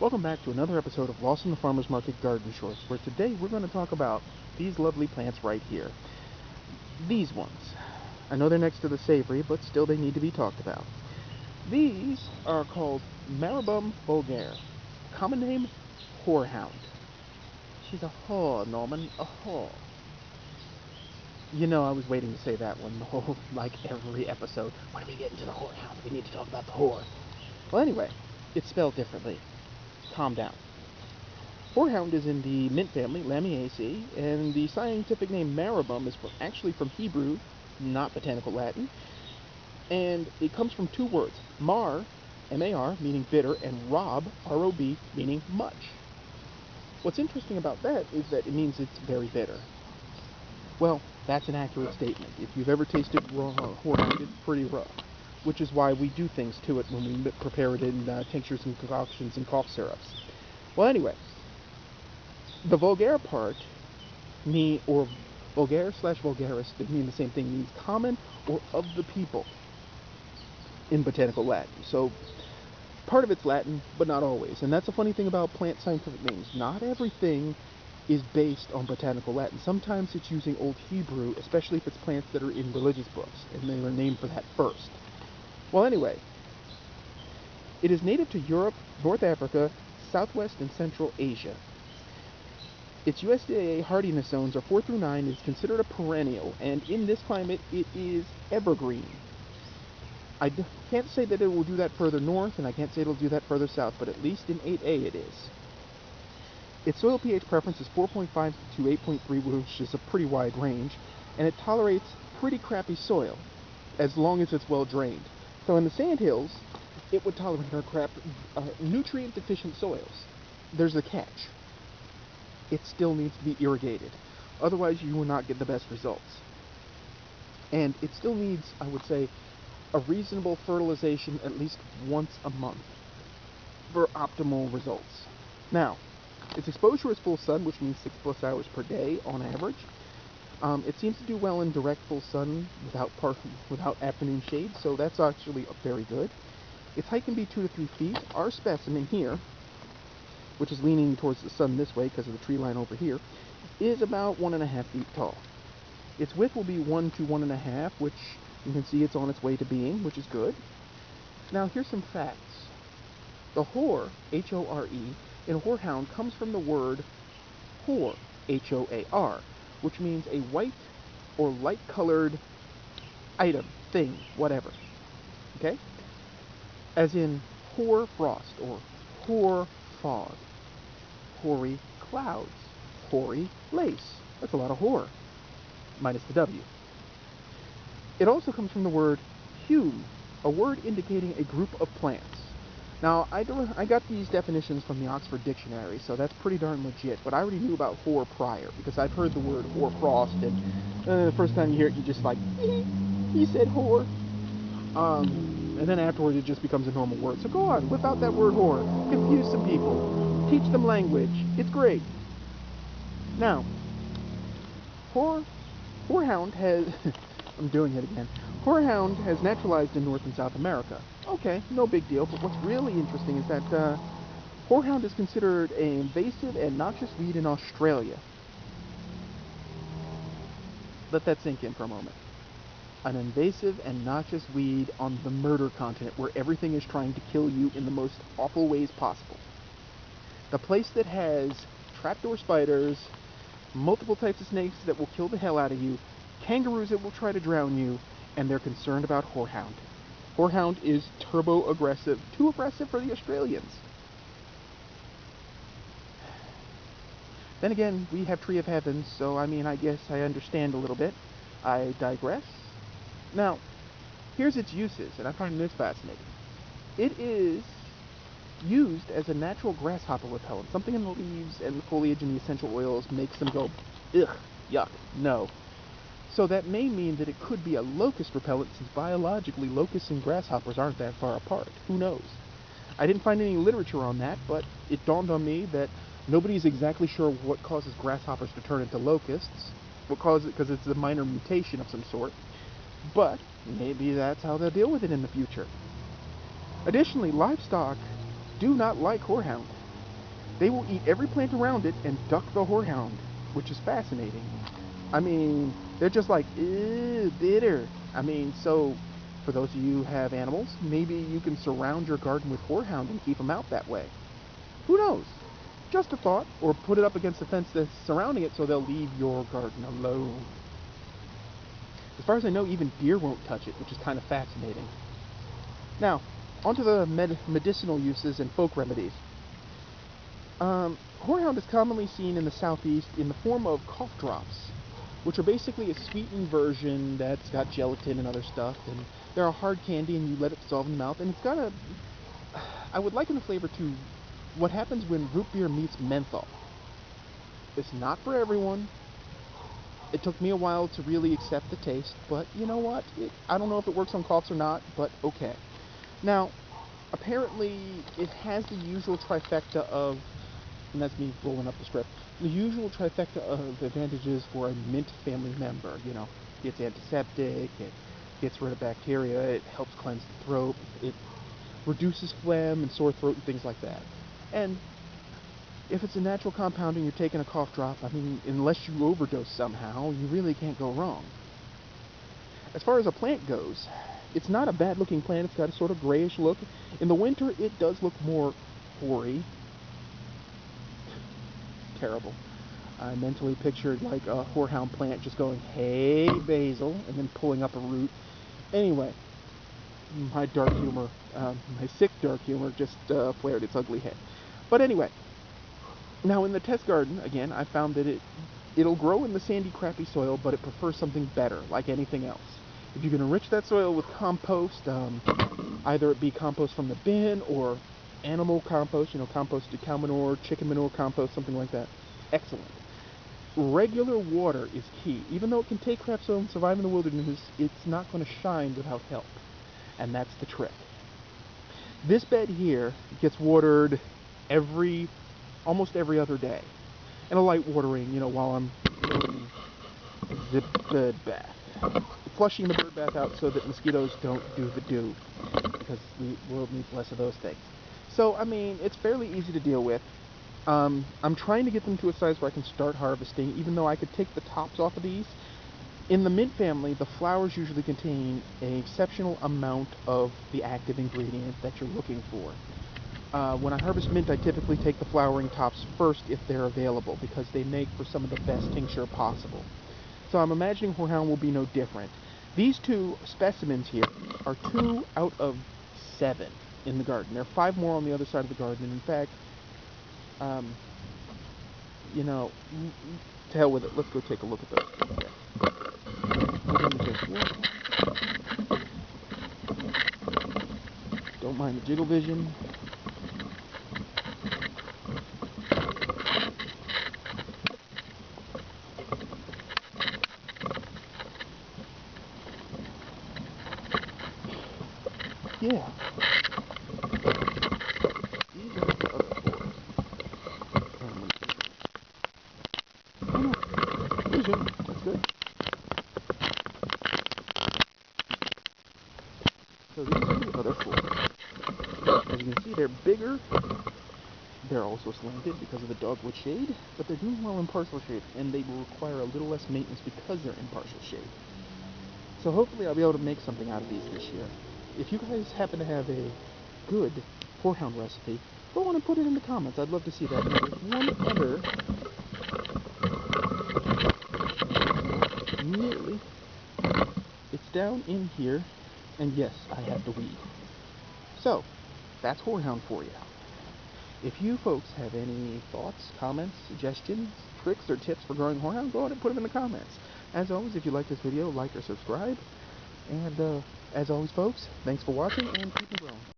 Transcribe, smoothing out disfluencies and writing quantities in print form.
Welcome back to another episode of Lost in the Farmer's Market Garden Shorts, where today we're going to talk about these lovely plants right here. These ones. I know they're next to the savory, but still they need to be talked about. These are called Maribum vulgare. Common name, whorehound. She's a whore, Norman, a whore. You know, I was waiting to say that one the whole, every episode. When are we getting to the whorehound? We need to talk about the whore. Well, anyway, it's spelled differently. Calm down. Whorehound is in the mint family, Lamiaceae, and the scientific name Maribum is actually from Hebrew, not botanical Latin, and it comes from two words, mar, M-A-R, meaning bitter, and rob, R-O-B, meaning much. What's interesting about that is that it means it's very bitter. Well, that's an accurate statement. If you've ever tasted raw whorehound, it's pretty rough, which is why we do things to it when we prepare it in tinctures and concoctions and cough syrups. Well, anyway, the vulgare part, or vulgare/vulgaris, they mean the same thing, means common or of the people in botanical Latin. So part of it's Latin, but not always. And that's a funny thing about plant scientific names. Not everything is based on botanical Latin. Sometimes it's using Old Hebrew, especially if it's plants that are in religious books, and they were named for that first. Well, anyway, it is native to Europe, North Africa, Southwest and Central Asia. Its USDA hardiness zones are 4 through 9. It's considered a perennial, and in this climate, it is evergreen. I can't say that it will do that further north, and I can't say it'll do that further south, but at least in 8A it is. Its soil pH preference is 4.5 to 8.3, which is a pretty wide range, and it tolerates pretty crappy soil, as long as it's well drained. So in the sandhills, it would tolerate our nutrient-deficient soils. There's a catch. It still needs to be irrigated. Otherwise, you will not get the best results. And it still needs, I would say, a reasonable fertilization at least once a month for optimal results. Now, its exposure is full sun, which means 6+ hours per day on average. It seems to do well in direct full sun without afternoon shade, so that's actually very good. Its height can be 2 to 3 feet. Our specimen here, which is leaning towards the sun this way because of the tree line over here, is about 1.5 feet tall. Its width will be 1 to 1.5, which you can see it's on its way to being, which is good. Now here's some facts. The whore, H-O-R-E, in whorehound comes from the word whore, H-O-A-R, which means a white or light-colored item, thing, whatever. Okay? As in hoar frost or hoar fog, hoary clouds, hoary lace. That's a lot of whore, minus the W. It also comes from the word hume, a word indicating a group of plants. Now, I got these definitions from the Oxford Dictionary, so that's pretty darn legit, but I already knew about whore prior, because I've heard the word hoar frost, and the first time you hear it, you just like, he said whore. And then afterwards it just becomes a normal word. So go on, whip out that word whore, confuse some people, teach them language, it's great. Now, whorehound has, I'm doing it again, whorehound has naturalized in North and South America. Okay, no big deal, but what's really interesting is that whorehound is considered an invasive and noxious weed in Australia. Let that sink in for a moment. An invasive and noxious weed on the murder continent where everything is trying to kill you in the most awful ways possible. The place that has trapdoor spiders, multiple types of snakes that will kill the hell out of you, kangaroos that will try to drown you, and they're concerned about whorehound. Whorehound is turbo-aggressive, too aggressive for the Australians. Then again, we have Tree of Heaven, so I guess I understand a little bit. I digress. Now, here's its uses, and I find this fascinating. It is used as a natural grasshopper repellent. Something in the leaves and the foliage and the essential oils makes them go, ugh, yuck, no. So that may mean that it could be a locust repellent, since biologically locusts and grasshoppers aren't that far apart. Who knows? I didn't find any literature on that, but it dawned on me that nobody's exactly sure what causes grasshoppers to turn into locusts. What causes it, because it's a minor mutation of some sort. But maybe that's how they'll deal with it in the future. Additionally, livestock do not like whorehound. They will eat every plant around it and duck the horehound, which is fascinating. I mean, they're just like, ew, bitter. I mean, so for those of you who have animals, maybe you can surround your garden with horehound and keep them out that way. Who knows? Just a thought, or put it up against the fence that's surrounding it so they'll leave your garden alone. As far as I know, even deer won't touch it, which is kind of fascinating. Now, onto the medicinal uses and folk remedies. Horehound is commonly seen in the southeast in the form of cough drops, which are basically a sweetened version that's got gelatin and other stuff, and they're a hard candy and you let it dissolve in the mouth, and it's got a... I would liken the flavor to what happens when root beer meets menthol. It's not for everyone. It took me a while to really accept the taste, but you know what? I don't know if it works on coughs or not, but okay. Now, apparently it has the usual trifecta of, and that's me rolling up the script, the usual trifecta of advantages for a mint family member. You know, it's antiseptic, it gets rid of bacteria, it helps cleanse the throat, it reduces phlegm and sore throat and things like that. And if it's a natural compound and you're taking a cough drop, I mean, unless you overdose somehow, you really can't go wrong. As far as a plant goes, it's not a bad looking plant. It's got a sort of grayish look. In the winter, it does look more hoary. Terrible. I mentally pictured like a horehound plant just going, hey, basil, and then pulling up a root. Anyway, my dark humor, my sick dark humor just flared its ugly head. But anyway, now in the test garden, again, I found that it'll grow in the sandy, crappy soil, but it prefers something better, like anything else. If you can enrich that soil with compost, either it be compost from the bin or animal compost, composted cow manure, chicken manure compost, something like that, excellent. Regular water is key. Even though it can take crap soil and survive in the wilderness, it's not going to shine without help. And that's the trick. This bed here gets watered almost every other day. And a light watering, while I'm doing the bird bath. Flushing the bird bath out so that mosquitoes don't do the do, because the world needs less of those things. So, I mean, it's fairly easy to deal with. I'm trying to get them to a size where I can start harvesting, even though I could take the tops off of these. In the mint family, the flowers usually contain an exceptional amount of the active ingredient that you're looking for. When I harvest mint, I typically take the flowering tops first if they're available, because they make for some of the best tincture possible. So I'm imagining horehound will be no different. These two specimens here are 2 out of 7 in the garden. There are 5 more on the other side of the garden, and in fact, to hell with it. Let's go take a look at those. Don't mind the jiggle vision. Yeah. These are the other 4. Vision. That's good. So these are the other 4. As you can see, they're bigger. They're also slanted because of the dogwood shade, but they're doing well in partial shade, and they will require a little less maintenance because they're in partial shade. So hopefully I'll be able to make something out of these this year. If you guys happen to have a good horehound recipe, go on and put it in the comments. I'd love to see that. And there's one other, nearly, it's down in here, and yes, I have the weed. So, that's horehound for you. If you folks have any thoughts, comments, suggestions, tricks, or tips for growing horehound, go ahead and put them in the comments. As always, if you like this video, like or subscribe. And as always, folks, thanks for watching and keep them growing.